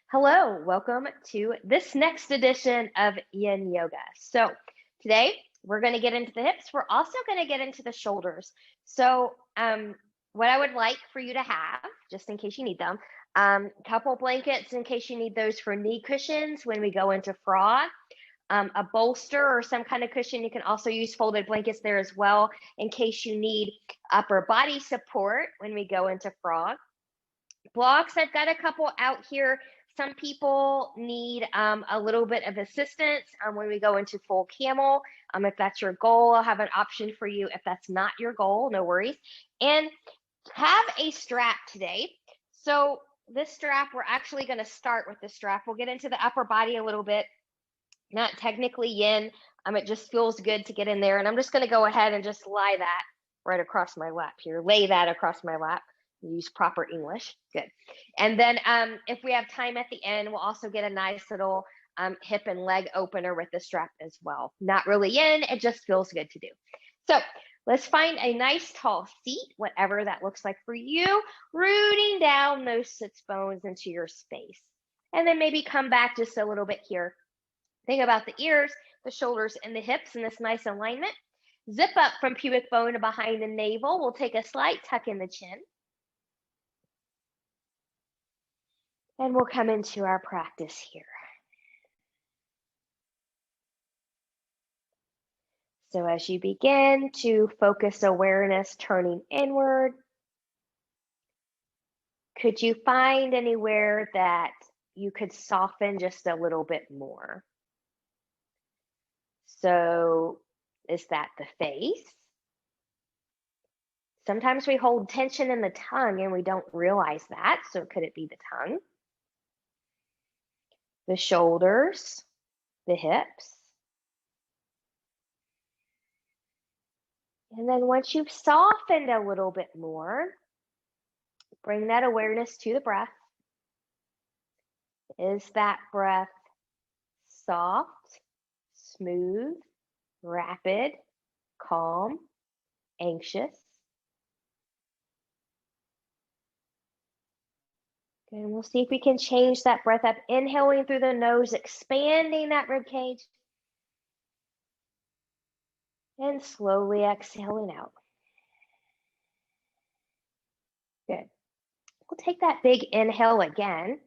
Hello, welcome to this next edition of Yin Yoga. So today we're going to get into the hips. We're also going to get into the shoulders. So what I would like for you to have, just in case you need them, couple blankets in case you need those for knee cushions when we go into frog. A bolster or some kind of cushion. You can also use folded blankets there as well in case you need upper body support when we go into frog. Blocks, I've got a couple out here. Some people need a little bit of assistance when we go into full camel. If that's your goal, I'll have an option for you. If that's not your goal, no worries. And have a strap today. So this strap, we're actually going to start with the strap. We'll get into the upper body a little bit. Not technically yin. It just feels good to get in there. And I'm just going to go ahead and just lie that right across my lap here. Lay that across my lap. Use proper English. Good. And then if we have time at the end, we'll also get a nice little hip and leg opener with the strap as well. Not really yin. It just feels good to do. So let's find a nice tall seat, whatever that looks like for you, rooting down those sits bones into your space. And then maybe come back just a little bit here. Think about the ears, the shoulders, and the hips in this nice alignment. Zip up from pubic bone to behind the navel. We'll take a slight tuck in the chin. And we'll come into our practice here. So as you begin to focus awareness turning inward, could you find anywhere that you could soften just a little bit more? So is that the face? Sometimes we hold tension in the tongue and we don't realize that. So could it be the tongue? The shoulders, the hips? And then once you've softened a little bit more, bring that awareness to the breath. Is that breath soft, smooth, rapid, calm, anxious? And we'll see if we can change that breath up, inhaling through the nose, expanding that rib cage. And slowly exhaling out. Good. We'll take that big inhale again.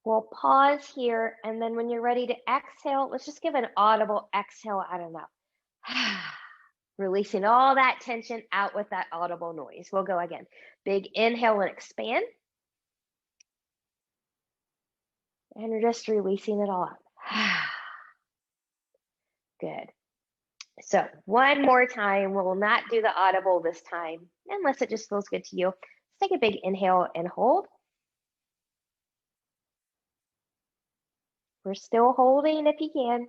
We'll pause here, and then when you're ready to exhale, let's just give an audible exhale out of the mouth. Releasing all that tension out with that audible noise. We'll go again. Big inhale and expand. And we're just releasing it all out. Good. So one more time. We'll not do the audible this time, unless it just feels good to you. Let's take a big inhale and hold. We're still holding if you can.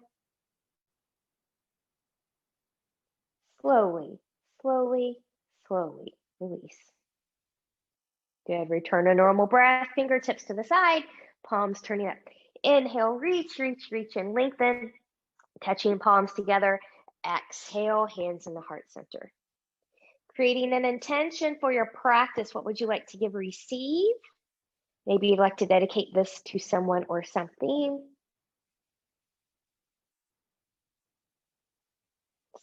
Slowly, slowly, slowly release. Good. Return to normal breath. Fingertips to the side. Palms turning up. Inhale, reach, reach, reach, and lengthen. Touching palms together. Exhale, hands in the heart center. Creating an intention for your practice. What would you like to give, receive? Maybe you'd like to dedicate this to someone or something.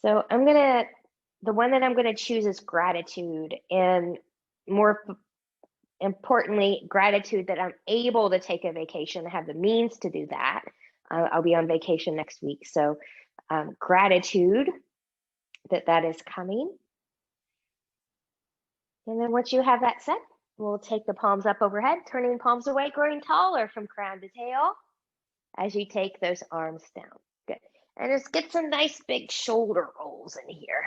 So the one that I'm gonna choose is gratitude, and more importantly, gratitude that I'm able to take a vacation, have the means to do that. I'll be on vacation next week. So gratitude that is coming. And then once you have that set, we'll take the palms up overhead, turning palms away, growing taller from crown to tail as you take those arms down. Good. And just get some nice big shoulder rolls in here.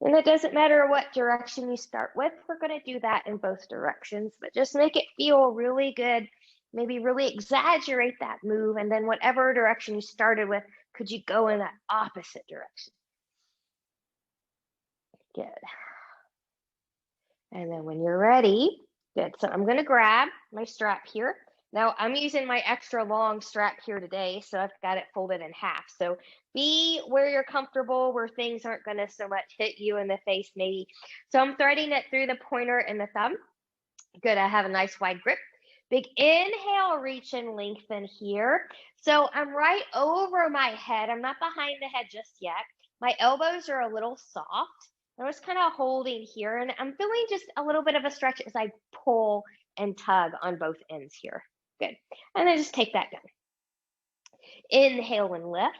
And it doesn't matter what direction you start with. We're going to do that in both directions, but just make it feel really good. Maybe really exaggerate that move. And then whatever direction you started with, could you go in that opposite direction? Good. And then when you're ready, good. So I'm going to grab my strap here. Now I'm using my extra long strap here today, so I've got it folded in half. So be where you're comfortable, where things aren't going to so much hit you in the face maybe. So I'm threading it through the pointer and the thumb. Good, I have a nice wide grip. Big inhale, reach and lengthen here. So I'm right over my head. I'm not behind the head just yet. My elbows are a little soft. I was kind of holding here, and I'm feeling just a little bit of a stretch as I pull and tug on both ends here. Good. And then just take that down. Inhale and lift.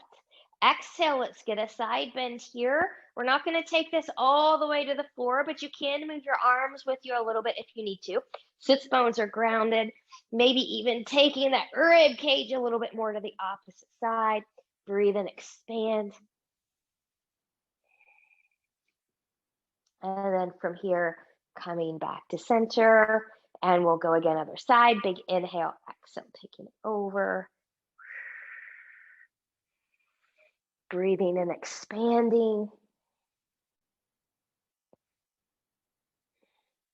Exhale, let's get a side bend here. We're not going to take this all the way to the floor, but you can move your arms with you a little bit if you need to. Sits bones are grounded. Maybe even taking that rib cage a little bit more to the opposite side. Breathe and expand. And then from here, coming back to center. And we'll go again, other side. Big inhale, exhale, taking it over. Breathing and expanding.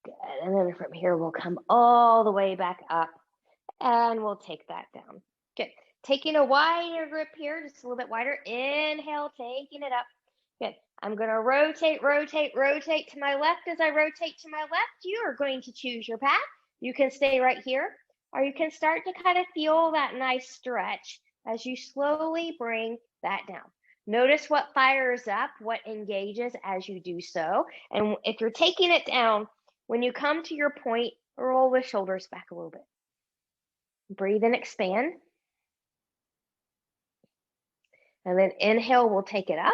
Good. And then from here, we'll come all the way back up and we'll take that down. Good. Taking a wider grip here, just a little bit wider. Inhale, taking it up. Good. I'm going to rotate, rotate, rotate to my left. As I rotate to my left, you are going to choose your path. You can stay right here, or you can start to kind of feel that nice stretch as you slowly bring that down. Notice what fires up, what engages as you do so. And if you're taking it down, when you come to your point, roll the shoulders back a little bit. Breathe and expand. And then inhale, we'll take it up.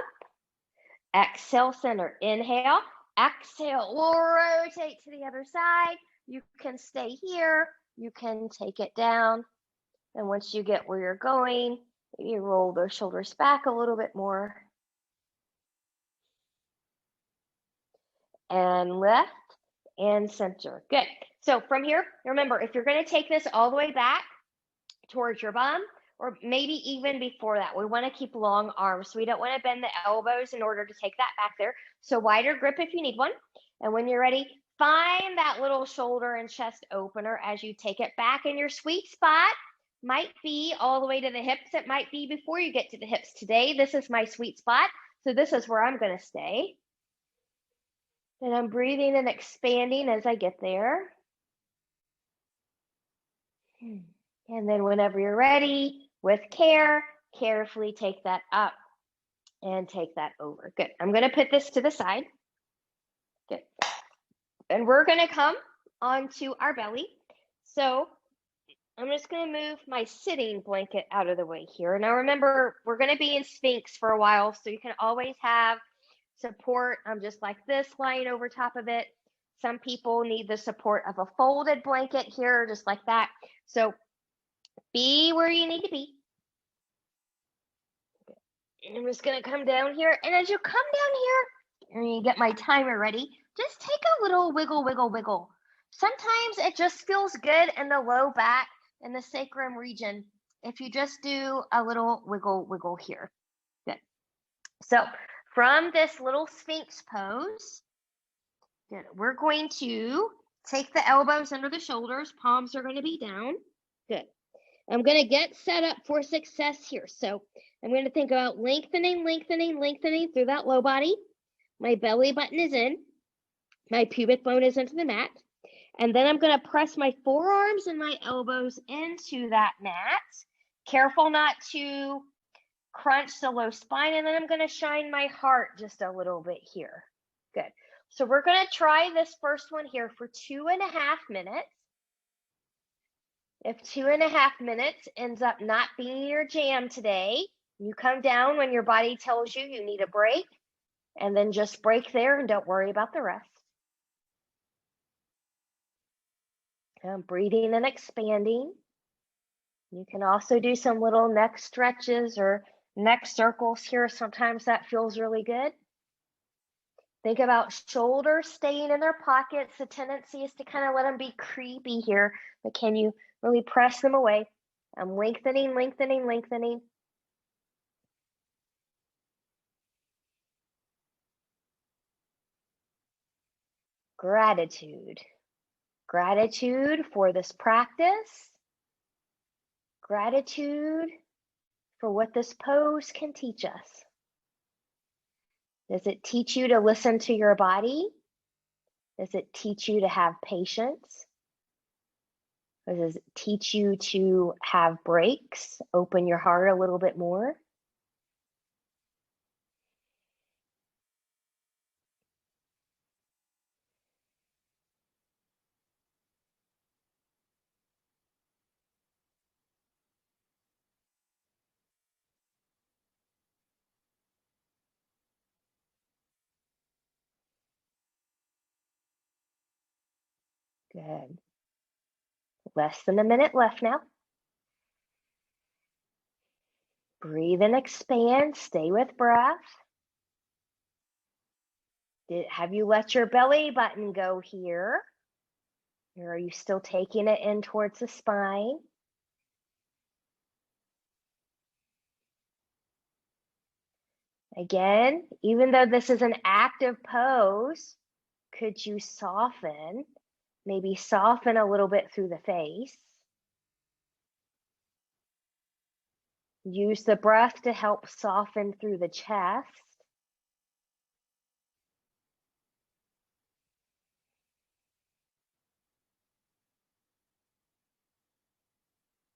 Exhale, center. Inhale. Exhale, we'll rotate to the other side. You can stay here. You can take it down. And once you get where you're going, you roll those shoulders back a little bit more. And lift and center. Good. So from here, remember, if you're going to take this all the way back towards your bum, or maybe even before that, we want to keep long arms. We don't want to bend the elbows in order to take that back there. So wider grip if you need one. And when you're ready, find that little shoulder and chest opener as you take it back. In your sweet spot might be all the way to the hips. It might be before you get to the hips. Today, this is my sweet spot. So this is where I'm going to stay. And I'm breathing and expanding as I get there. And then whenever you're ready, with care, carefully take that up and take that over. Good. I'm going to put this to the side. Good. And we're going to come onto our belly. So I'm just going to move my sitting blanket out of the way here. Now remember, we're going to be in Sphinx for a while, so you can always have support. I'm just like this, lying over top of it. Some people need the support of a folded blanket here, just like that. So be where you need to be. And I'm just going to come down here. And as you come down here, and you get my timer ready, just take a little wiggle, wiggle, wiggle. Sometimes it just feels good in the low back and the sacrum region if you just do a little wiggle, wiggle here. Good. So from this little Sphinx pose, good, we're going to take the elbows under the shoulders. Palms are going to be down. Good. I'm going to get set up for success here. So I'm going to think about lengthening, lengthening, lengthening through that low body. My belly button is in. My pubic bone is into the mat. And then I'm going to press my forearms and my elbows into that mat. Careful not to crunch the low spine. And then I'm going to shine my heart just a little bit here. Good. So we're going to try this first one here for 2.5 minutes. If 2.5 minutes ends up not being your jam today, you come down when your body tells you you need a break, and then just break there and don't worry about the rest. And breathing and expanding. You can also do some little neck stretches or neck circles here. Sometimes that feels really good. Think about shoulders staying in their pockets. The tendency is to kind of let them be creepy here, but can you really press them away? I'm lengthening, lengthening, lengthening. Gratitude. Gratitude for this practice. Gratitude for what this pose can teach us. Does it teach you to listen to your body? Does it teach you to have patience? Does it teach you to have breaks, open your heart a little bit more? Good. Less than a minute left now. Breathe and expand. Stay with breath. Have you let your belly button go here? Or are you still taking it in towards the spine? Again, even though this is an active pose, could you soften? Maybe soften a little bit through the face. Use the breath to help soften through the chest.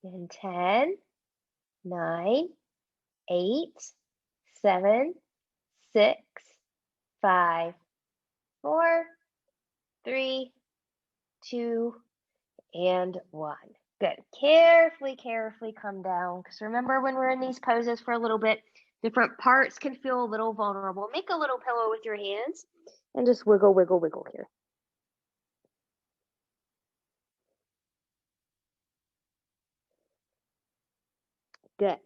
In 10, 9, 8, 7, 6, 5, 4, 3, 2, and 1. Good. Carefully come down. Because remember, when we're in these poses for a little bit, different parts can feel a little vulnerable. Make a little pillow with your hands and just wiggle, wiggle, wiggle here. Good.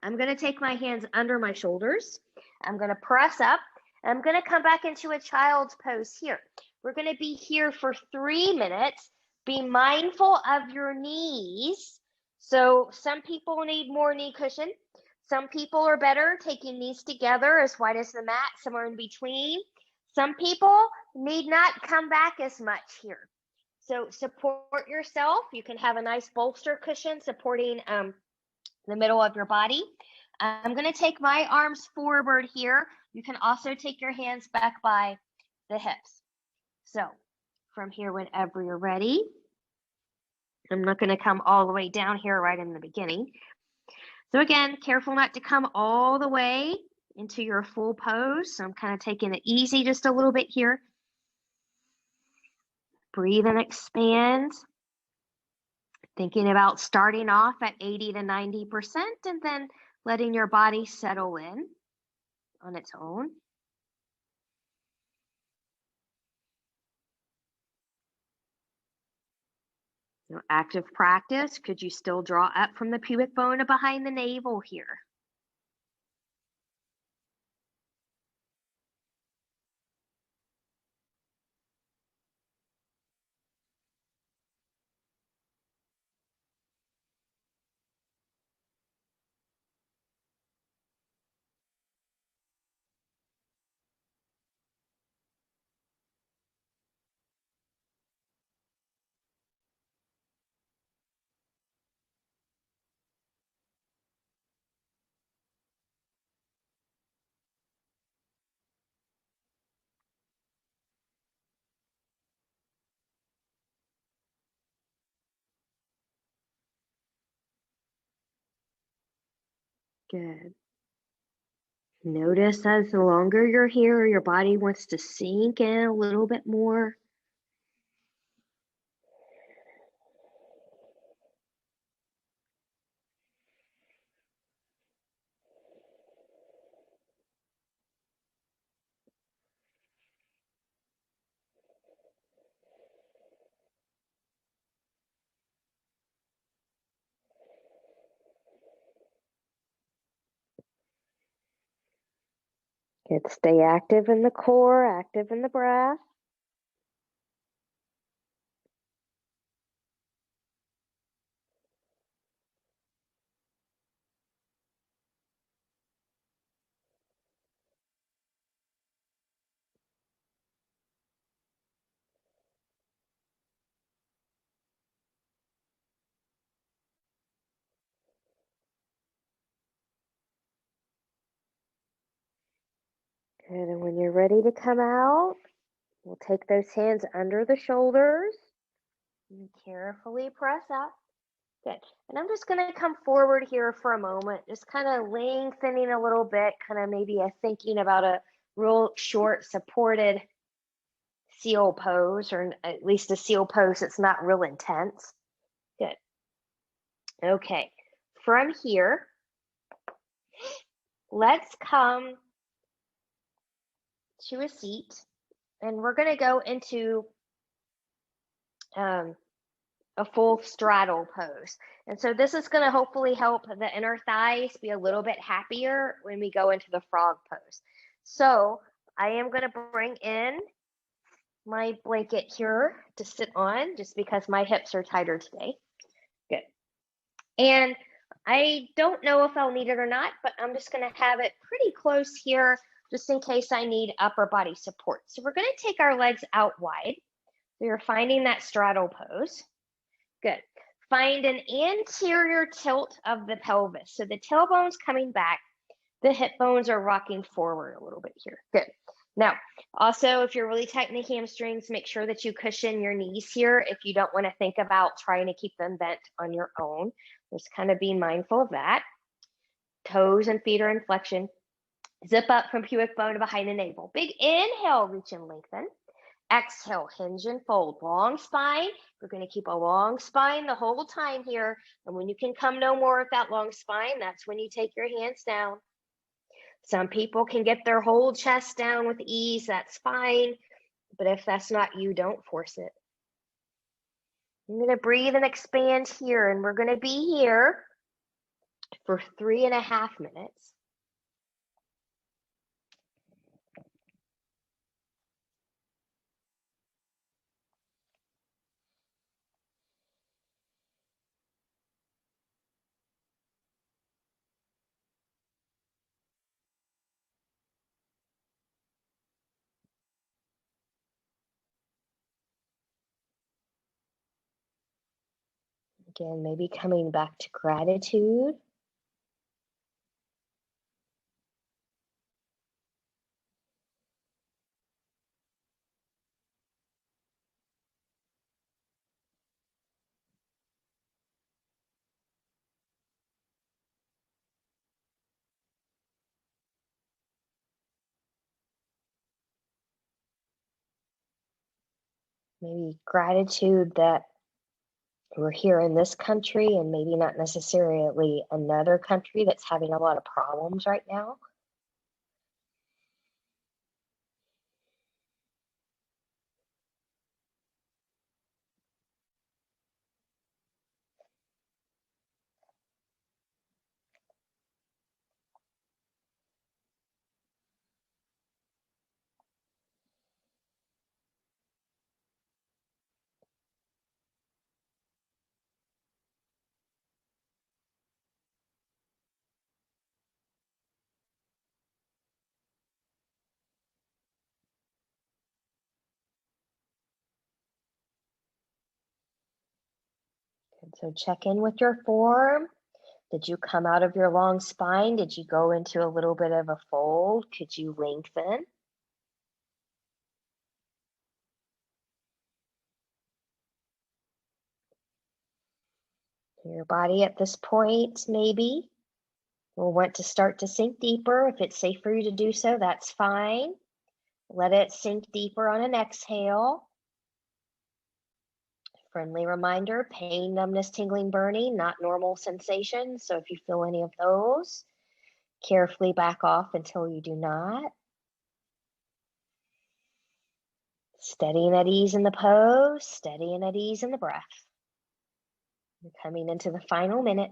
I'm going to take my hands under my shoulders. I'm going to press up. I'm going to come back into a child's pose here. We're going to be here for 3 minutes. Be mindful of your knees. So some people need more knee cushion. Some people are better taking knees together as wide as the mat, somewhere in between. Some people need not come back as much here. So support yourself. You can have a nice bolster cushion supporting the middle of your body. I'm going to take my arms forward here. You can also take your hands back by the hips. So from here, whenever you're ready, I'm not going to come all the way down here right in the beginning. So again, careful not to come all the way into your full pose. So I'm kind of taking it easy just a little bit here. Breathe and expand. Thinking about starting off at 80 to 90% and then letting your body settle in on its own. Active practice. Could you still draw up from the pubic bone to behind the navel here? Good. Notice as the longer you're here, your body wants to sink in a little bit more. Good. Stay active in the core, active in the breath. Good. And when you're ready to come out, we'll take those hands under the shoulders. And carefully press up. Good. And I'm just going to come forward here for a moment, just kind of lengthening a little bit, kind of maybe thinking about a real short supported seal pose, or at least a seal pose that's not real intense. Good. Okay. From here, let's come to a seat, and we're going to go into a full straddle pose. And so this is going to hopefully help the inner thighs be a little bit happier when we go into the frog pose. So I am going to bring in my blanket here to sit on just because my hips are tighter today. Good. And I don't know if I'll need it or not, but I'm just going to have it pretty close here just in case I need upper body support. So we're going to take our legs out wide. So you're finding that straddle pose. Good. Find an anterior tilt of the pelvis. So the tailbone's coming back. The hip bones are rocking forward a little bit here. Good. Now, also, if you're really tight in the hamstrings, make sure that you cushion your knees here if you don't want to think about trying to keep them bent on your own. Just kind of being mindful of that. Toes and feet are in flexion. Zip up from pubic bone to behind the navel. Big inhale, reach and lengthen. Exhale, hinge and fold. Long spine. We're going to keep a long spine the whole time here. And when you can come no more with that long spine, that's when you take your hands down. Some people can get their whole chest down with ease. That's fine. But if that's not you, don't force it. I'm going to breathe and expand here. And we're going to be here for 3.5 minutes. Again, maybe coming back to gratitude. Maybe gratitude that we're here in this country and maybe not necessarily another country that's having a lot of problems right now. And so check in with your form. Did you come out of your long spine? Did you go into a little bit of a fold? Could you lengthen? Your body at this point maybe will want to start to sink deeper. If it's safe for you to do so, that's fine. Let it sink deeper on an exhale. Friendly reminder, pain, numbness, tingling, burning, not normal sensations. So if you feel any of those, carefully back off until you do not. Steady and at ease in the pose, steady and at ease in the breath. We're coming into the final minute.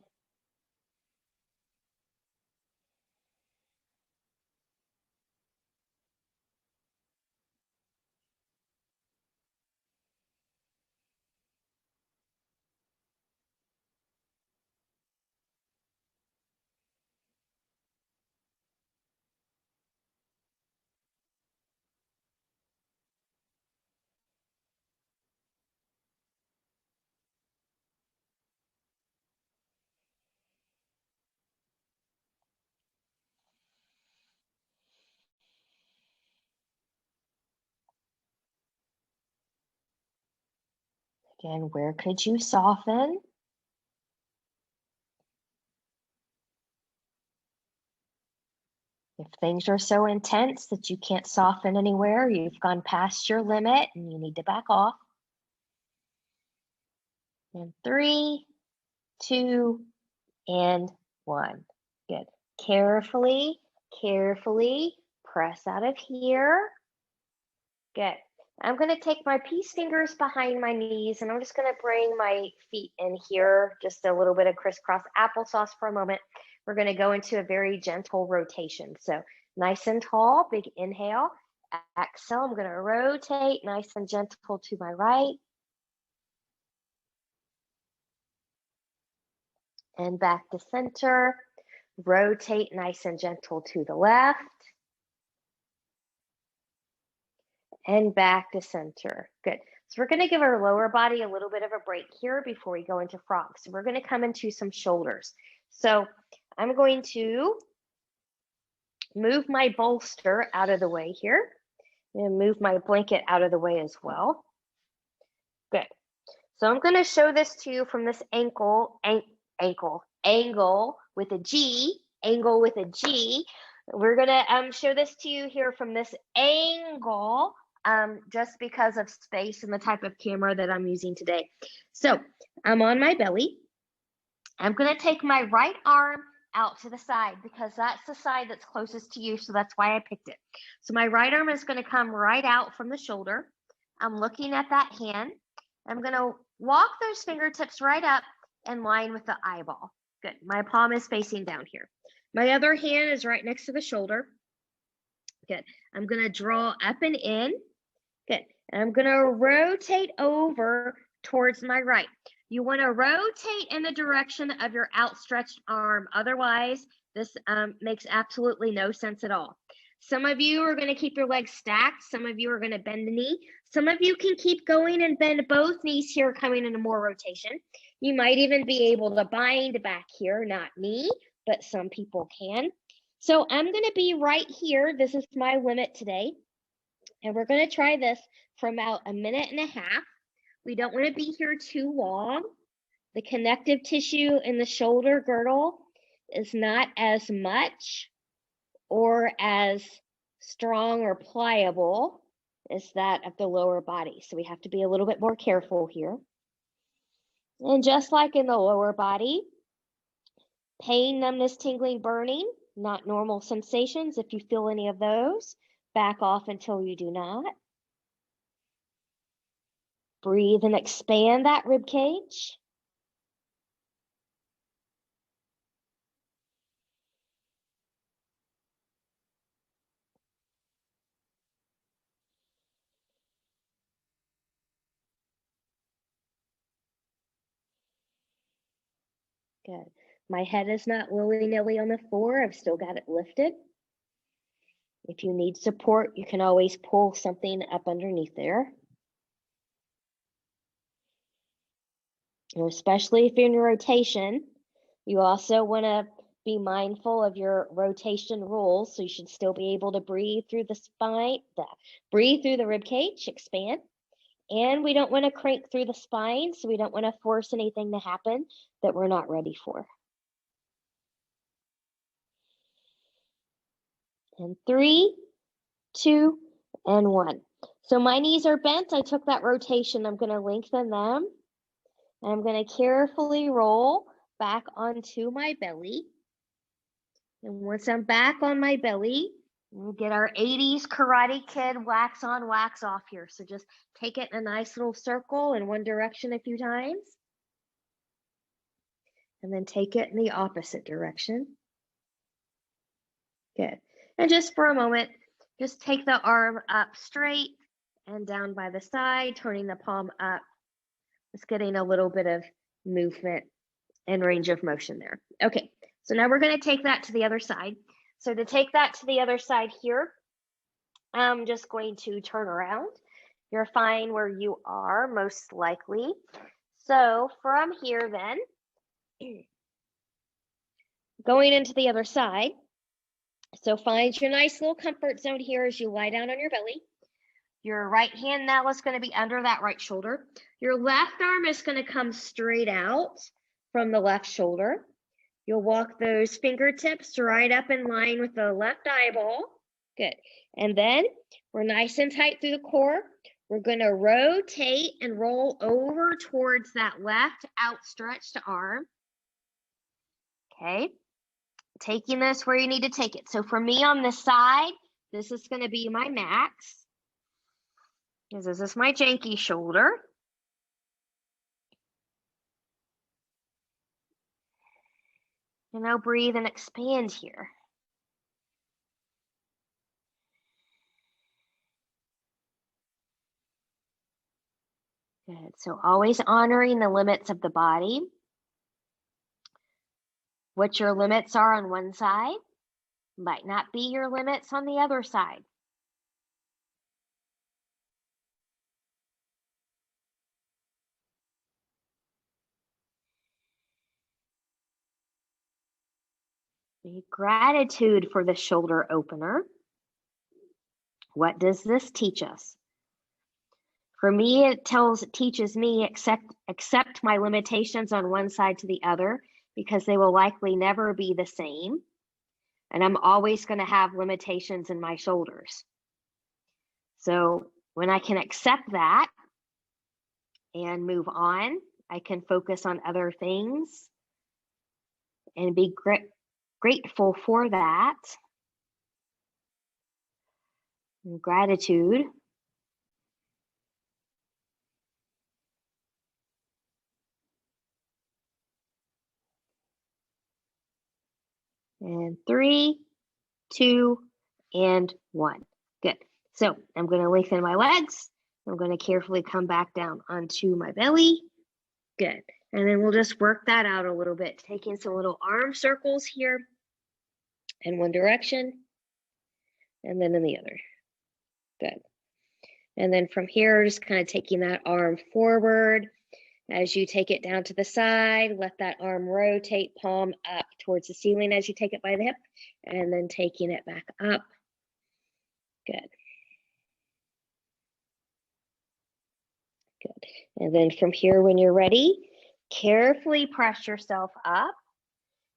Again, where could you soften? If things are so intense that you can't soften anywhere, you've gone past your limit and you need to back off. And 3, 2, and 1. Good. Carefully, carefully press out of here. Good. I'm going to take my peace fingers behind my knees and I'm just going to bring my feet in here, just a little bit of crisscross applesauce for a moment. We're going to go into a very gentle rotation. So nice and tall, big inhale. Exhale, I'm going to rotate nice and gentle to my right. And back to center. Rotate nice and gentle to the left. And back to center. Good. So we're going to give our lower body a little bit of a break here before we go into frog. So we're going to come into some shoulders. So I'm going to move my bolster out of the way here and move my blanket out of the way as well. Good. So I'm going to show this to you from this angle with a G, angle with a G. We're going to show this to you here from this angle, just because of space and the type of camera that I'm using today. So I'm on my belly. I'm going to take my right arm out to the side because that's the side that's closest to you. So that's why I picked it. So my right arm is going to come right out from the shoulder. I'm looking at that hand. I'm going to walk those fingertips right up in line with the eyeball. Good. My palm is facing down here. My other hand is right next to the shoulder. Good. I'm going to draw up and in. Good. And I'm going to rotate over towards my right. You want to rotate in the direction of your outstretched arm. Otherwise, this makes absolutely no sense at all. Some of you are going to keep your legs stacked. Some of you are going to bend the knee. Some of you can keep going and bend both knees here, coming into more rotation. You might even be able to bind back here, not me, but some people can. So I'm going to be right here. This is my limit today. And we're going to try this for about a minute and a half. We don't want to be here too long. The connective tissue in the shoulder girdle is not as much or as strong or pliable as that of the lower body. So we have to be a little bit more careful here. And just like in the lower body, pain, numbness, tingling, burning, not normal sensations. If you feel any of those, back off until you do not. Breathe and expand that rib cage. Good. My head is not willy-nilly on the floor. I've still got it lifted. If you need support, you can always pull something up underneath there. Especially if you're in rotation, you also want to be mindful of your rotation rules. So you should still be able to breathe through the spine, breathe through the rib cage, expand. And we don't want to crank through the spine, so we don't want to force anything to happen that we're not ready for. And 3, 2, and 1. So my knees are bent. I took that rotation. I'm going to lengthen them. And I'm going to carefully roll back onto my belly. And once I'm back on my belly, we'll get our 80s Karate Kid wax on, wax off here. So just take it in a nice little circle in one direction a few times. And then take it in the opposite direction. Good. And just for a moment, just take the arm up straight and down by the side, turning the palm up. Just getting a little bit of movement and range of motion there. Okay, so now we're going to take that to the other side. So to take that to the other side here, I'm just going to turn around. You're fine where you are, most likely. So from here then, going into the other side. So find your nice little comfort zone here as you lie down on your belly. Your right hand now is going to be under that right shoulder. Your left arm is going to come straight out from the left shoulder. You'll walk those fingertips right up in line with the left eyeball. Good. And then we're nice and tight through the core. We're going to rotate and roll over towards that left outstretched arm. Okay. Taking this where you need to take it. So for me on this side, this is going to be my max. This is my janky shoulder. And now breathe and expand here. Good. So always honoring the limits of the body. What your limits are on one side might not be your limits on the other side. Gratitude for the shoulder opener. What does this teach us? For me, it teaches me accept my limitations on one side to the other, because they will likely never be the same. And I'm always going to have limitations in my shoulders. So when I can accept that and move on, I can focus on other things and be grateful for that. And gratitude. And 3, 2, and 1. Good. So I'm going to lengthen my legs. I'm going to carefully come back down onto my belly. Good. And then we'll just work that out a little bit, taking some little arm circles here in one direction and then in the other. Good. And then from here, just kind of taking that arm forward. As you take it down to the side, let that arm rotate, palm up towards the ceiling as you take it by the hip, and then taking it back up. Good. Good. And then from here, when you're ready, carefully press yourself up.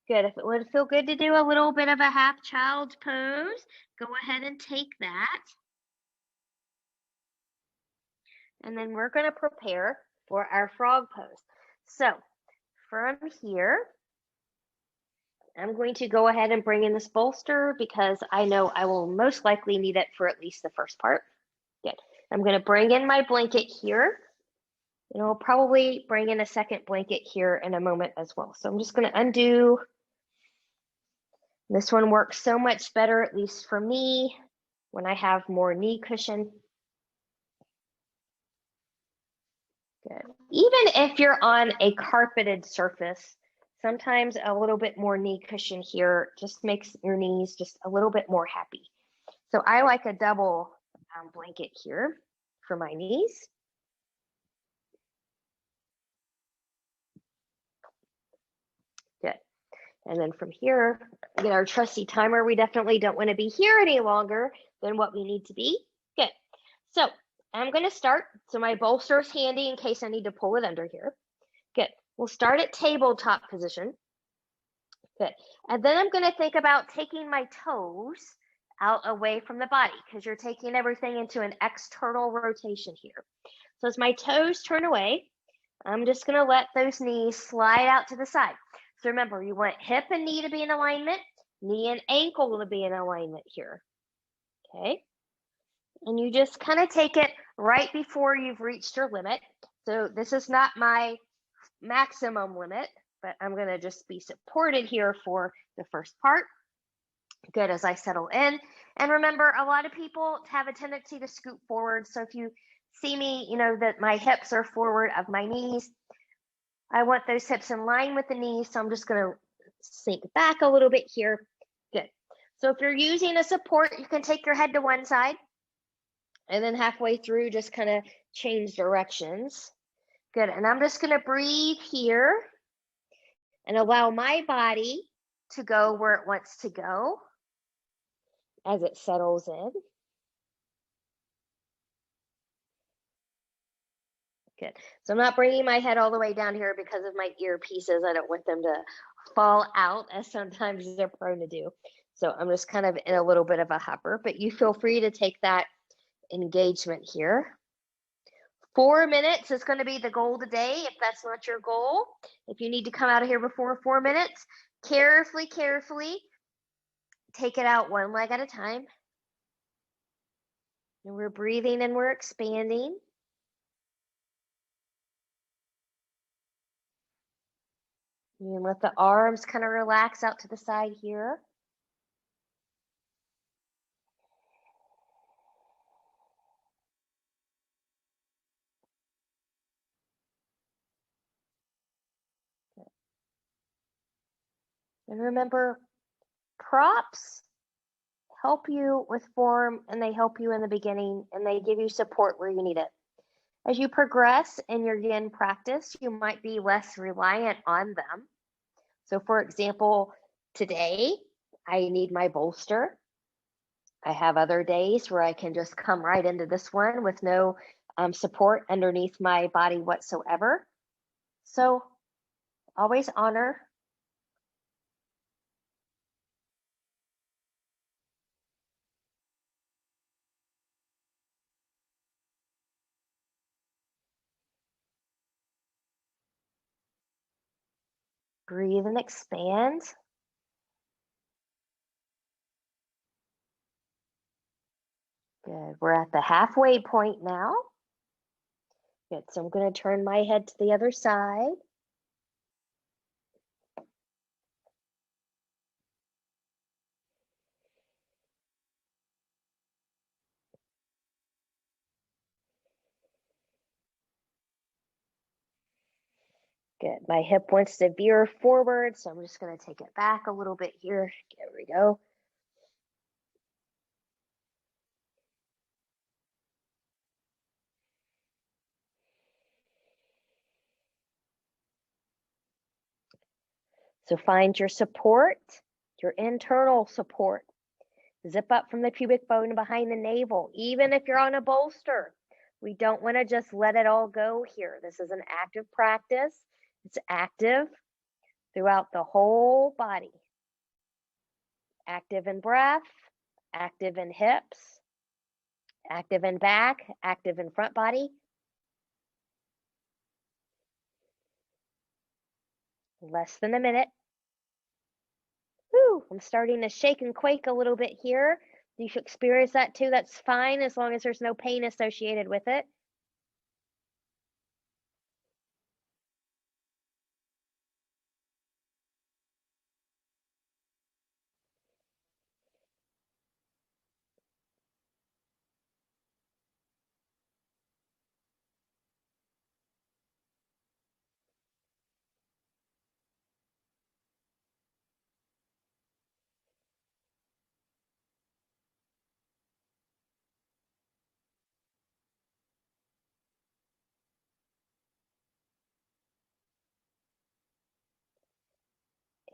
Good. If it would feel good to do a little bit of a half child's pose, go ahead and take that. And then we're going to prepare for our frog pose. So from here, I'm going to go ahead and bring in this bolster because I know I will most likely need it for at least the first part. Good. I'm going to bring in my blanket here. And I'll probably bring in a second blanket here in a moment as well. So I'm just going to undo. This one works so much better, at least for me, when I have more knee cushion. Good. Even if you're on a carpeted surface, sometimes a little bit more knee cushion here just makes your knees just a little bit more happy. So I like a double blanket here for my knees. Good. And then from here, get our trusty timer. We definitely don't want to be here any longer than what we need to be. Good. So I'm going to start. So my bolster is handy in case I need to pull it under here. Good. We'll start at tabletop position. Good. And then I'm going to think about taking my toes out away from the body because you're taking everything into an external rotation here. So as my toes turn away, I'm just going to let those knees slide out to the side. So remember, you want hip and knee to be in alignment, knee and ankle to be in alignment here. Okay. And you just kind of take it right before you've reached your limit. So this is not my maximum limit, but I'm going to just be supported here for the first part. Good, as I settle in. And remember, a lot of people have a tendency to scoot forward. So if you see me, you know that my hips are forward of my knees. I want those hips in line with the knees. So I'm just going to sink back a little bit here. Good. So if you're using a support, you can take your head to one side. And then halfway through, just kind of change directions. Good. And I'm just going to breathe here and allow my body to go where it wants to go as it settles in. Good. So I'm not bringing my head all the way down here because of my earpieces. I don't want them to fall out as sometimes they're prone to do. So I'm just kind of in a little bit of a hover, but you feel free to take that engagement here. 4 minutes is going to be the goal today. If that's not your goal, if you need to come out of here before 4 minutes, carefully take it out one leg at a time. And we're breathing and we're expanding. And let the arms kind of relax out to the side here. And remember, props help you with form and they help you in the beginning and they give you support where you need it. As you progress in your yin practice, you might be less reliant on them. So for example, today I need my bolster. I have other days where I can just come right into this one with no support underneath my body whatsoever. So always honor. Breathe and expand. Good. We're at the halfway point now. Good. So I'm going to turn my head to the other side. Good. My hip wants to veer forward, so I'm just going to take it back a little bit here. There we go. So find your support, your internal support. Zip up from the pubic bone behind the navel, even if you're on a bolster. We don't want to just let it all go here. This is an active practice. It's active throughout the whole body. Active in breath, active in hips, active in back, active in front body. Less than a minute. Whew, I'm starting to shake and quake a little bit here. If you experience that too, that's fine as long as there's no pain associated with it.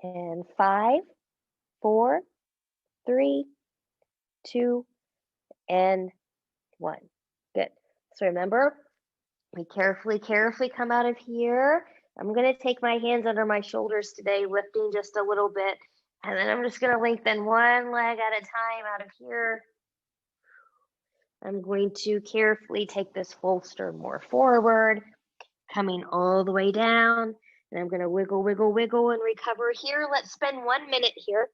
And 5, 4, 3, 2, and 1. Good. So remember, we carefully come out of here. I'm going to take my hands under my shoulders today, lifting just a little bit. And then I'm just going to lengthen one leg at a time out of here. I'm going to carefully take this bolster more forward, coming all the way down. And I'm going to wiggle, wiggle, wiggle, and recover here. Let's spend 1 minute here.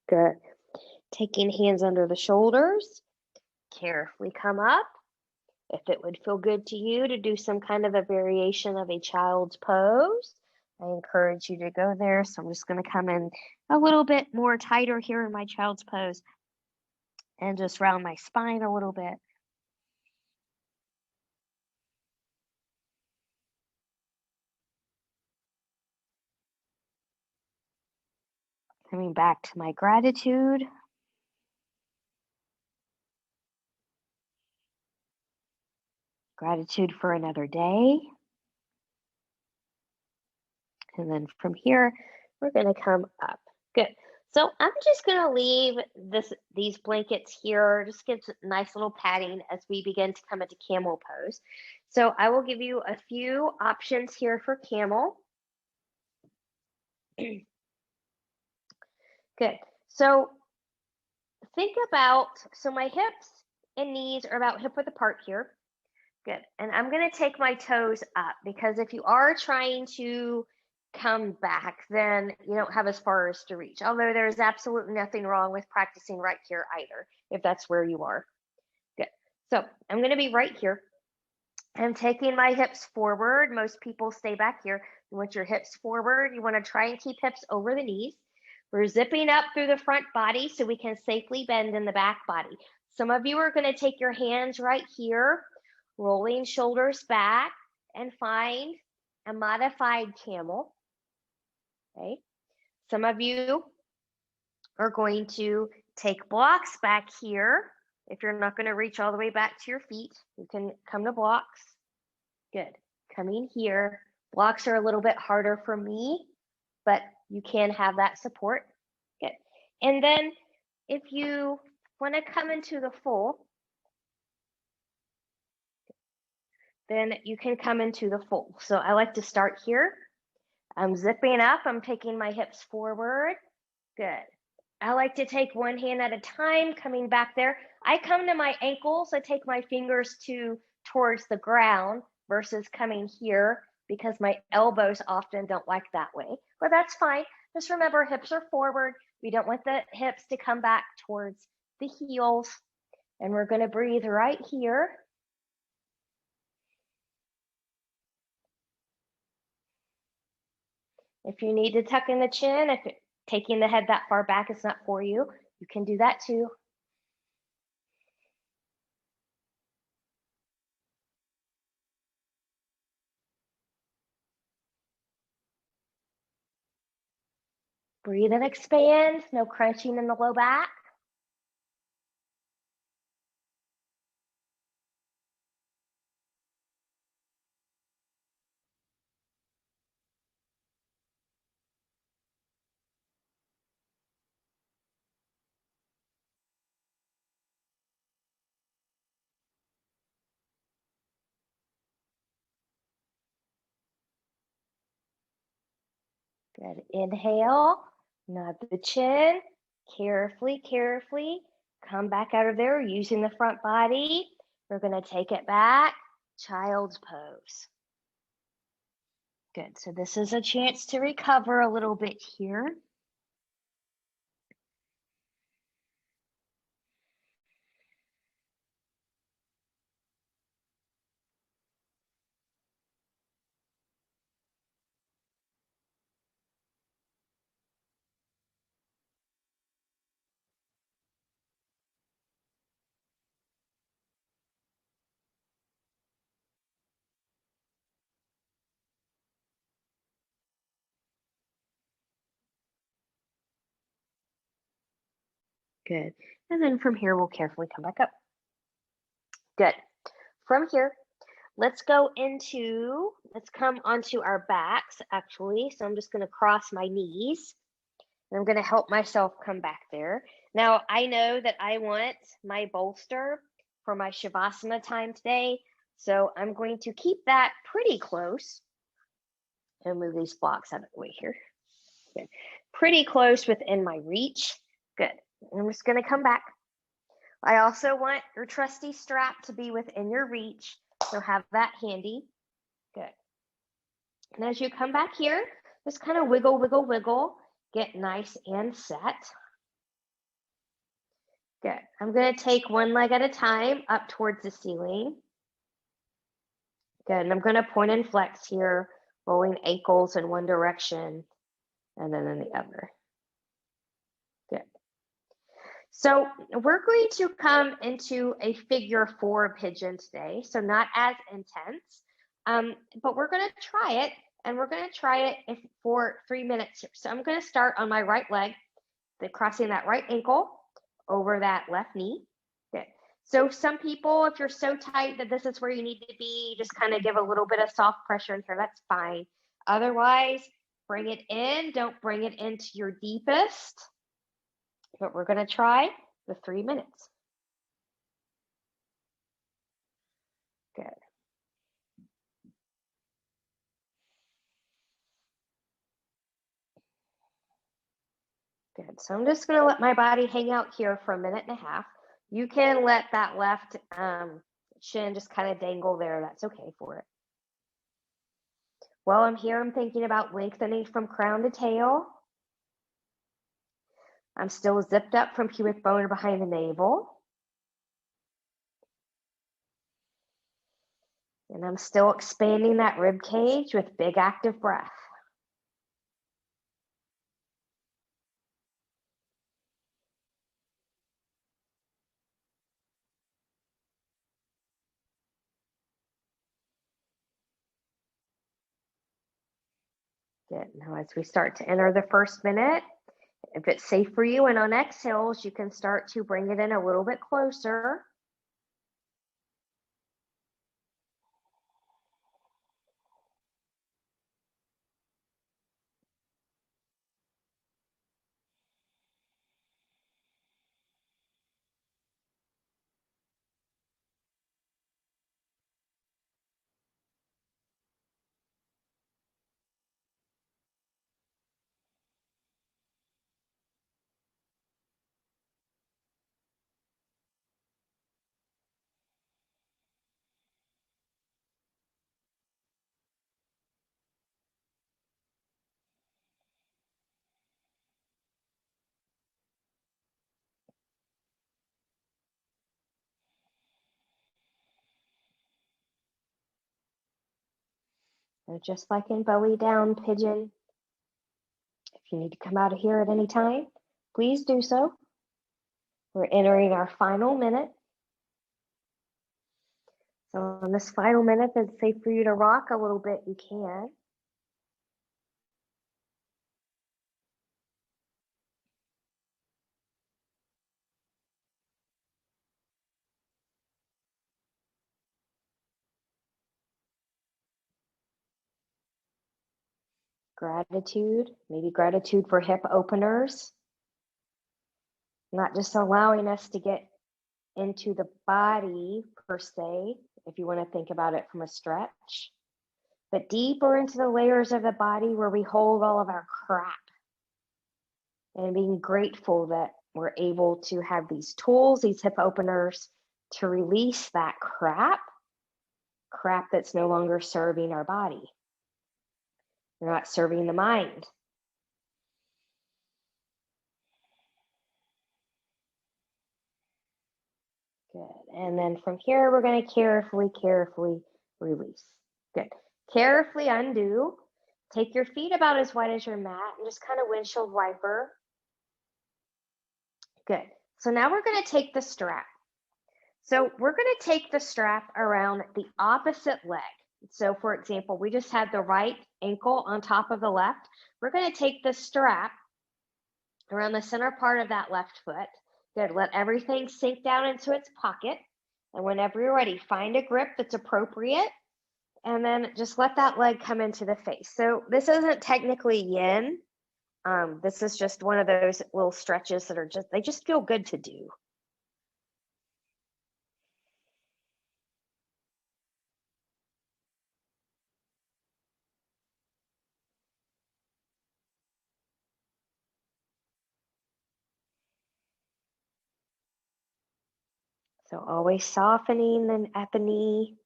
Good. Taking hands under the shoulders, carefully come up. If it would feel good to you to do some kind of a variation of a child's pose, I encourage you to go there. So I'm just going to come in a little bit more tighter here in my child's pose and just round my spine a little bit. Coming back to my gratitude. Gratitude for another day. And then from here, we're going to come up. Good. So I'm just going to leave these blankets here. Just get a nice little padding as we begin to come into camel pose. So I will give you a few options here for camel. Good. So think about, so my hips and knees are about hip width apart here. Good. And I'm going to take my toes up because if you are trying to come back, then you don't have as far as to reach. Although there is absolutely nothing wrong with practicing right here either, if that's where you are. Good. So I'm going to be right here. I'm taking my hips forward. Most people stay back here. You want your hips forward. You want to try and keep hips over the knees. We're zipping up through the front body so we can safely bend in the back body. Some of you are going to take your hands right here, rolling shoulders back, and find a modified camel. Okay. Some of you are going to take blocks back here. If you're not going to reach all the way back to your feet, you can come to blocks. Good. Coming here. Blocks are a little bit harder for me, but you can have that support. Good. And then if you want to come into the full, then you can come into the full. So I like to start here. I'm zipping up. I'm taking my hips forward. Good. I like to take one hand at a time, coming back there. I come to my ankles. I take my fingers towards the ground versus coming here because my elbows often don't like that way. But that's fine. Just remember, hips are forward. We don't want the hips to come back towards the heels. And we're going to breathe right here. If you need to tuck in the chin, if taking the head that far back is not for you, you can do that too. Breathe and expand, no crunching in the low back. Good. Inhale, nod the chin, carefully, carefully. Come back out of there using the front body. We're going to take it back, child's pose. Good. So this is a chance to recover a little bit here. Good. And then from here, we'll carefully come back up. Good. From here, let's come onto our backs actually. So I'm just going to cross my knees and I'm going to help myself come back there. Now I know that I want my bolster for my Shavasana time today. So I'm going to keep that pretty close and move these blocks out of the way here. Good. Pretty close within my reach. Good. I'm just going to come back. I also want your trusty strap to be within your reach. So have that handy. Good. And as you come back here, just kind of wiggle, wiggle, wiggle. Get nice and set. Good. I'm going to take one leg at a time up towards the ceiling. Good. And I'm going to point and flex here rolling ankles in one direction and then in the other. Good. So we're going to come into a figure 4 pigeon today. So not as intense, but we're going to try it, and we're going to try it for 3 minutes here. So I'm going to start on my right leg, crossing that right ankle over that left knee. Good. So some people, if you're so tight that this is where you need to be, just kind of give a little bit of soft pressure in here. That's fine. Otherwise, bring it in. Don't bring it into your deepest. But we're going to try the 3 minutes. Good. Good. So I'm just going to let my body hang out here for 1.5 minutes. You can let that left shin just kind of dangle there. That's okay for it. While I'm here, I'm thinking about lengthening from crown to tail. I'm still zipped up from pubic bone behind the navel. And I'm still expanding that rib cage with big active breath. Good. Now as we start to enter the first minute, if it's safe for you and on exhales, you can start to bring it in a little bit closer. So just like in belly down pigeon, if you need to come out of here at any time, please do so. We're entering our final minute. So in this final minute, if it's safe for you to rock a little bit, you can. Gratitude, maybe gratitude for hip openers, not just allowing us to get into the body per se, if you want to think about it from a stretch, but deeper into the layers of the body where we hold all of our crap, and being grateful that we're able to have these tools, these hip openers, to release that crap that's no longer serving our body. They're not serving the mind. Good. And then from here, we're going to carefully release. Good. Carefully undo. Take your feet about as wide as your mat and just kind of windshield wiper. Good. So now we're going to take the strap. So we're going to take the strap around the opposite leg. So for example, we just had the right ankle on top of the left. We're going to take the strap around the center part of that left foot. Good. Let everything sink down into its pocket. And whenever you're ready, find a grip that's appropriate. And then just let that leg come into the face. So this isn't technically yin. This is just one of those little stretches that are they just feel good to do. So always softening at the knee.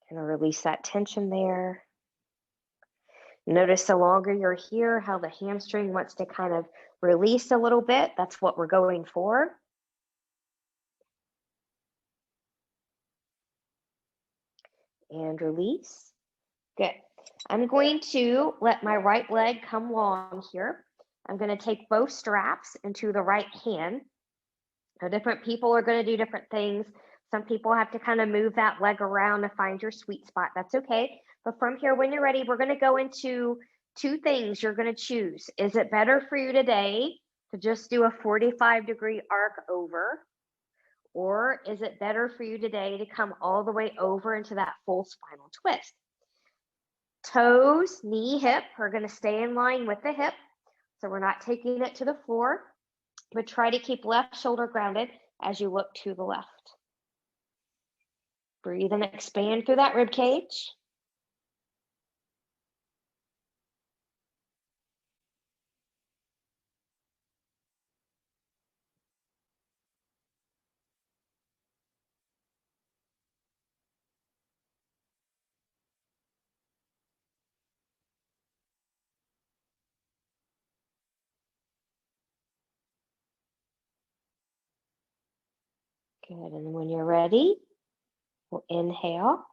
Kind of release that tension there. Notice the longer you're here, how the hamstring wants to kind of release a little bit. That's what we're going for. And release. Good. I'm going to let my right leg come long here. I'm going to take both straps into the right hand. Now, different people are going to do different things. Some people have to kind of move that leg around to find your sweet spot. That's okay. But from here, when you're ready, we're going to go into two things you're going to choose. Is it better for you today to just do a 45-degree arc over? Or is it better for you today to come all the way over into that full spinal twist? Toes, knee, hip are going to stay in line with the hip. So we're not taking it to the floor, but try to keep left shoulder grounded as you look to the left. Breathe and expand through that rib cage. Good, and when you're ready, we'll inhale,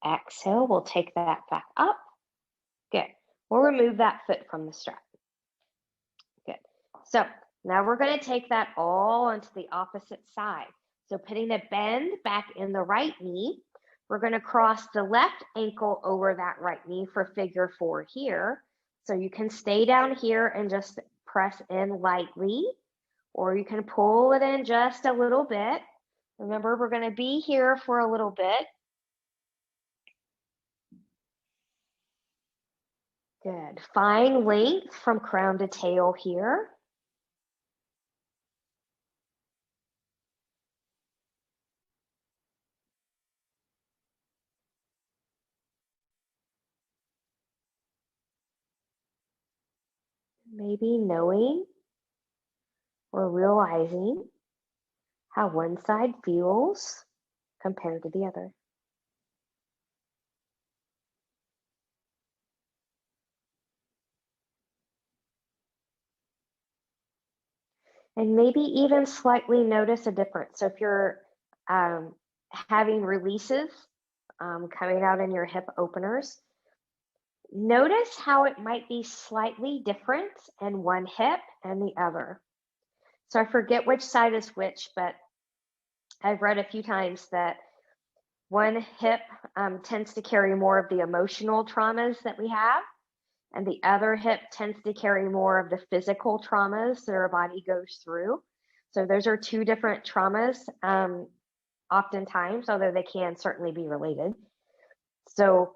exhale, we'll take that back up. Good, we'll remove that foot from the strap. Good, so now we're gonna take that all onto the opposite side. So putting the bend back in the right knee, we're gonna cross the left ankle over that right knee for figure 4 here. So you can stay down here and just press in lightly, or you can pull it in just a little bit. Remember, we're going to be here for a little bit. Good. Find length from crown to tail here. Maybe knowing or realizing how one side feels compared to the other. And maybe even slightly notice a difference. So if you're having releases coming out in your hip openers, notice how it might be slightly different in one hip and the other. So I forget which side is which, but I've read a few times that one hip tends to carry more of the emotional traumas that we have, and the other hip tends to carry more of the physical traumas that our body goes through. So those are two different traumas, oftentimes, although they can certainly be related. So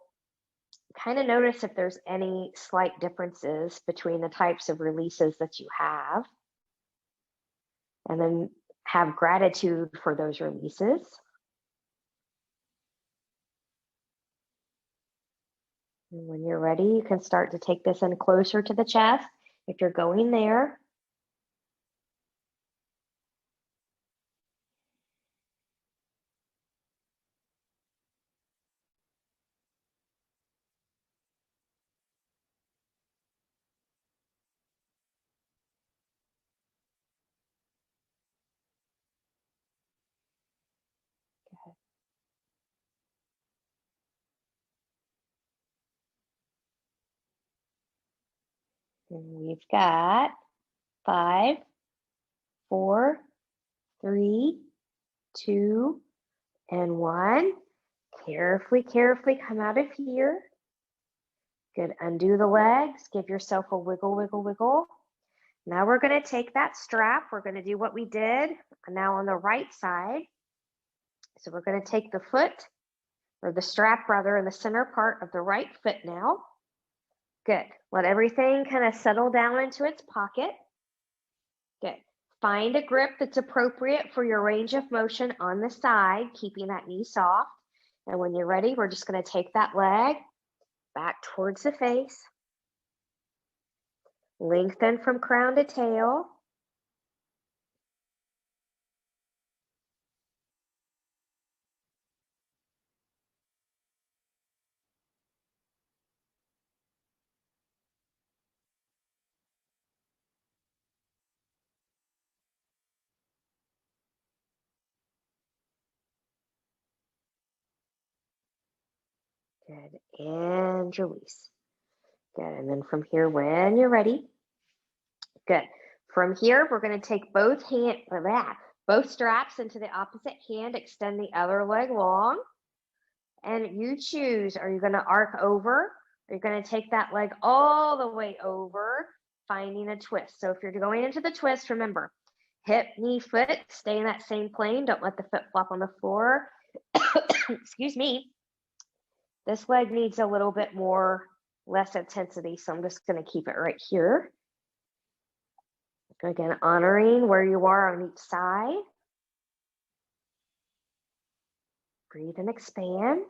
kind of notice if there's any slight differences between the types of releases that you have, and then have gratitude for those releases. And when you're ready, you can start to take this in closer to the chest if you're going there. And we've got 5, 4, 3, 2, and 1. Carefully, carefully come out of here. Good. Undo the legs. Give yourself a wiggle, wiggle, wiggle. Now we're going to take that strap. We're going to do what we did now on the right side. So we're going to take the foot, or the strap rather, in the center part of the right foot now. Good. Let everything kind of settle down into its pocket. Good. Find a grip that's appropriate for your range of motion on the side, keeping that knee soft. And when you're ready, we're just going to take that leg back towards the face. Lengthen from crown to tail. Good. And release. Good. And then from here, when you're ready, good. From here, we're going to take both straps into the opposite hand, extend the other leg long, and you choose, are you going to arc over? Are you going to take that leg all the way over, finding a twist? So if you're going into the twist, remember, hip, knee, foot, stay in that same plane. Don't let the foot flop on the floor. Excuse me. This leg needs a little bit more, less intensity, so I'm just going to keep it right here. Again, honoring where you are on each side. Breathe and expand.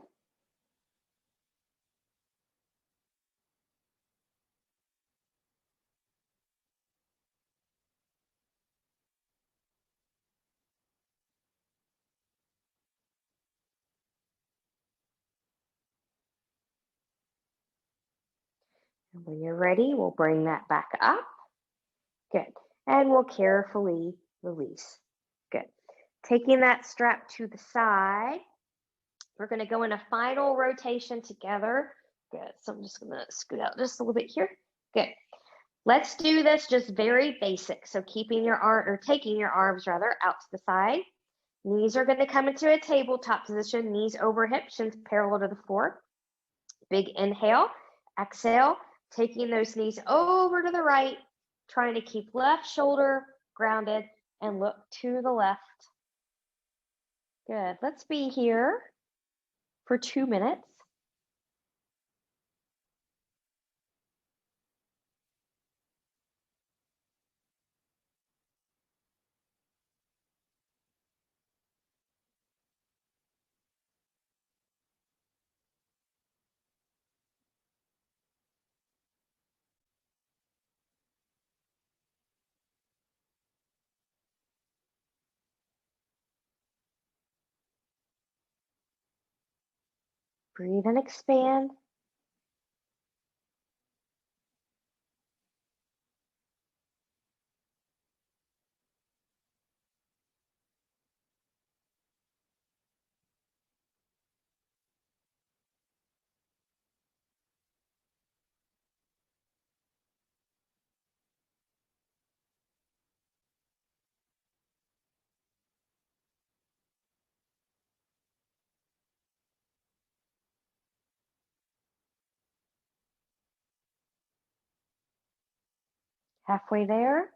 And when you're ready, we'll bring that back up. Good. And we'll carefully release. Good. Taking that strap to the side, we're going to go in a final rotation together. Good. So I'm just going to scoot out just a little bit here. Good. Let's do this just very basic. So keeping your arm, or taking your arms rather, out to the side. Knees are going to come into a tabletop position, knees over hips, shins parallel to the floor. Big inhale, exhale, taking those knees over to the right, trying to keep left shoulder grounded and look to the left. Good. Let's be here for 2 minutes. Breathe and expand. Halfway there.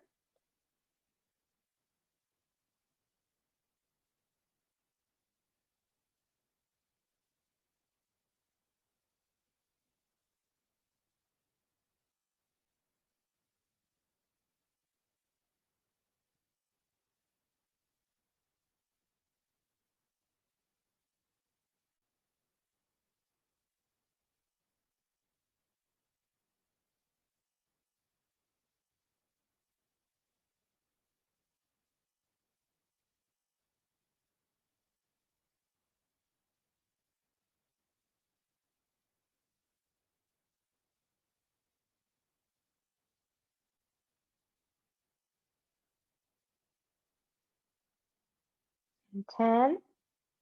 And 10,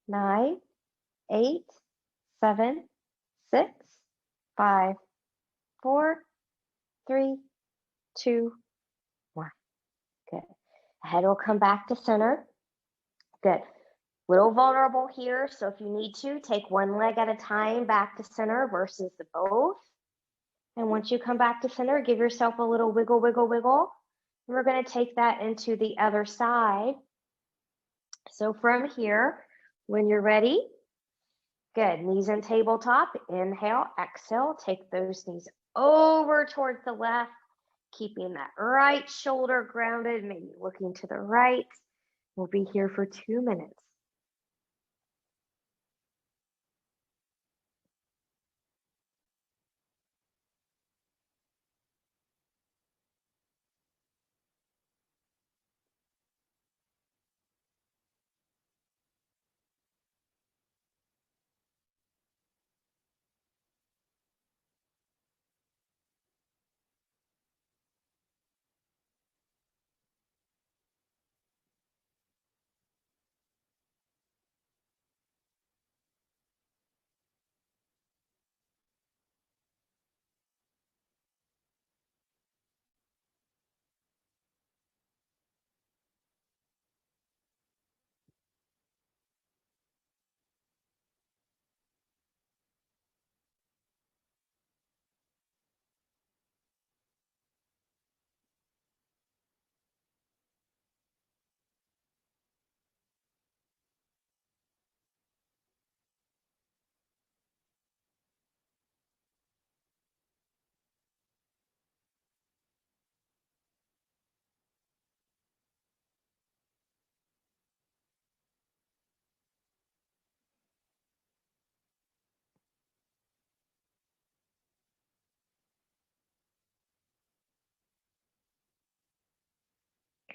9, 8, 7, 6, 5, 4, 3, 2, 1. Good. Head will come back to center. Good. Little vulnerable here, so if you need to, take one leg at a time back to center versus the both. And once you come back to center, give yourself a little wiggle, wiggle, wiggle. And we're going to take that into the other side. So from here, when you're ready, good. Knees in tabletop. Inhale, exhale. Take those knees over towards the left, keeping that right shoulder grounded, maybe looking to the right. We'll be here for 2 minutes.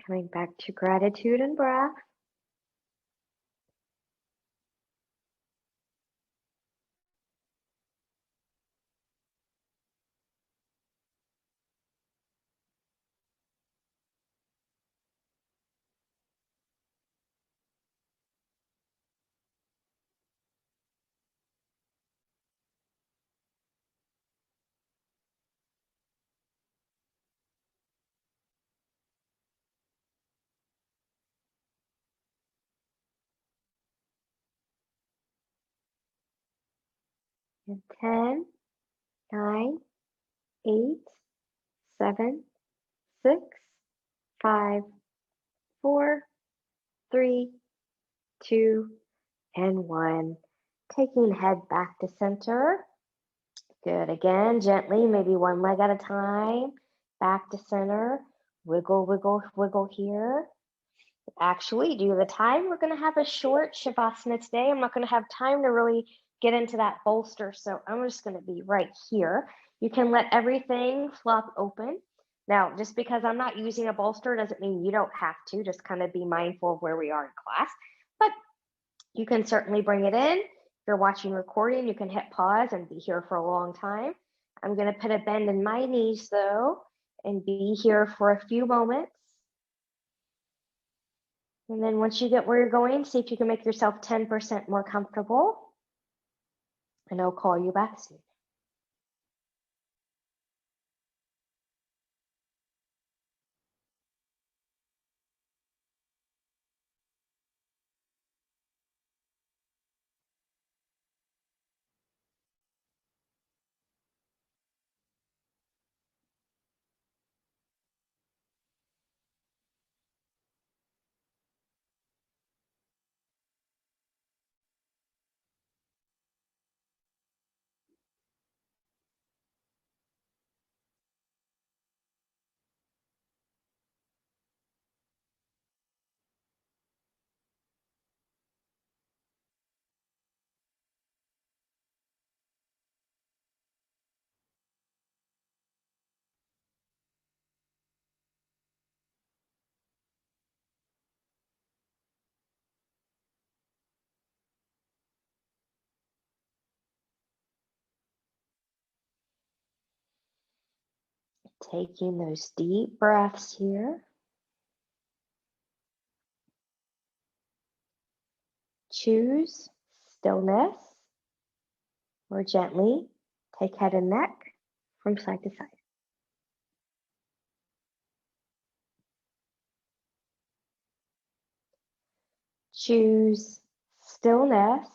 Coming back to gratitude and breath. And 10, 9, 8, 7, 6, 5, 4, 3, 2, and 1. Taking head back to center. Good. Again, gently, maybe one leg at a time. Back to center. Wiggle, wiggle, wiggle here. Actually, due to the time, we're going to have a short Shavasana today. I'm not going to have time to really get into that bolster, so I'm just going to be right here. You can let everything flop open. Now, just because I'm not using a bolster doesn't mean you don't have to. Just kind of be mindful of where we are in class. But you can certainly bring it in. If you're watching recording, you can hit pause and be here for a long time. I'm going to put a bend in my knees, though, and be here for a few moments. And then once you get where you're going, see if you can make yourself 10% more comfortable. And I'll call you back soon. Taking those deep breaths here. Choose stillness or gently take head and neck from side to side. Choose stillness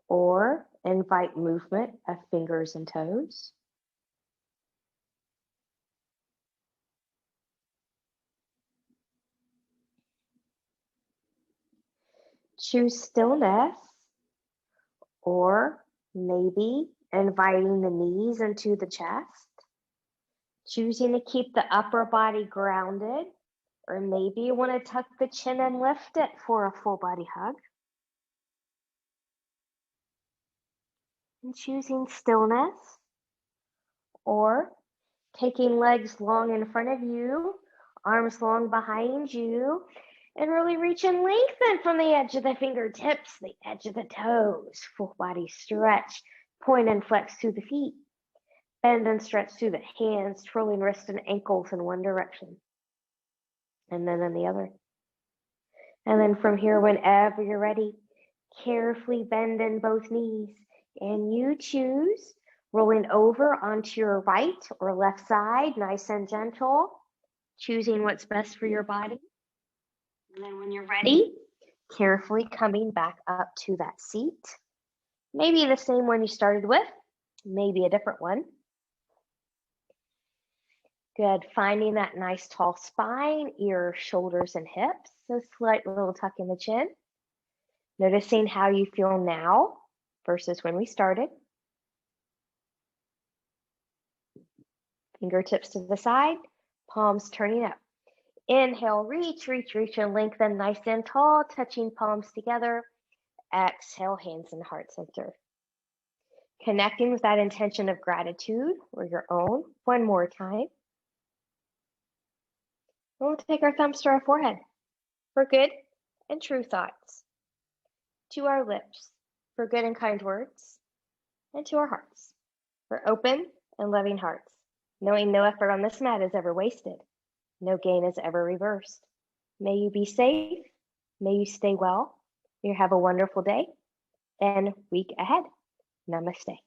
or invite movement of fingers and toes. Choose stillness or maybe inviting the knees into the chest. Choosing to keep the upper body grounded, or maybe you want to tuck the chin and lift it for a full body hug. And choosing stillness, or taking legs long in front of you, arms long behind you, and really reach and lengthen from the edge of the fingertips, the edge of the toes, full body stretch, point and flex through the feet. Bend and stretch through the hands, twirling wrists and ankles in one direction. And then in the other. And then from here, whenever you're ready, carefully bend in both knees. And you choose rolling over onto your right or left side, nice and gentle, choosing what's best for your body. And then when you're ready, carefully coming back up to that seat. Maybe the same one you started with, maybe a different one. Good. Finding that nice tall spine, ears, shoulders, and hips. So slight little tuck in the chin. Noticing how you feel now versus when we started. Fingertips to the side, palms turning up. Inhale, reach, reach, reach, and lengthen nice and tall, touching palms together. Exhale, hands in heart center. Connecting with that intention of gratitude or your own. One more time. We'll take our thumbs to our forehead for good and true thoughts, to our lips for good and kind words, and to our hearts for open and loving hearts, knowing no effort on this mat is ever wasted, no gain is ever reversed. May you be safe, may you stay well, may you have a wonderful day and week ahead. Namaste.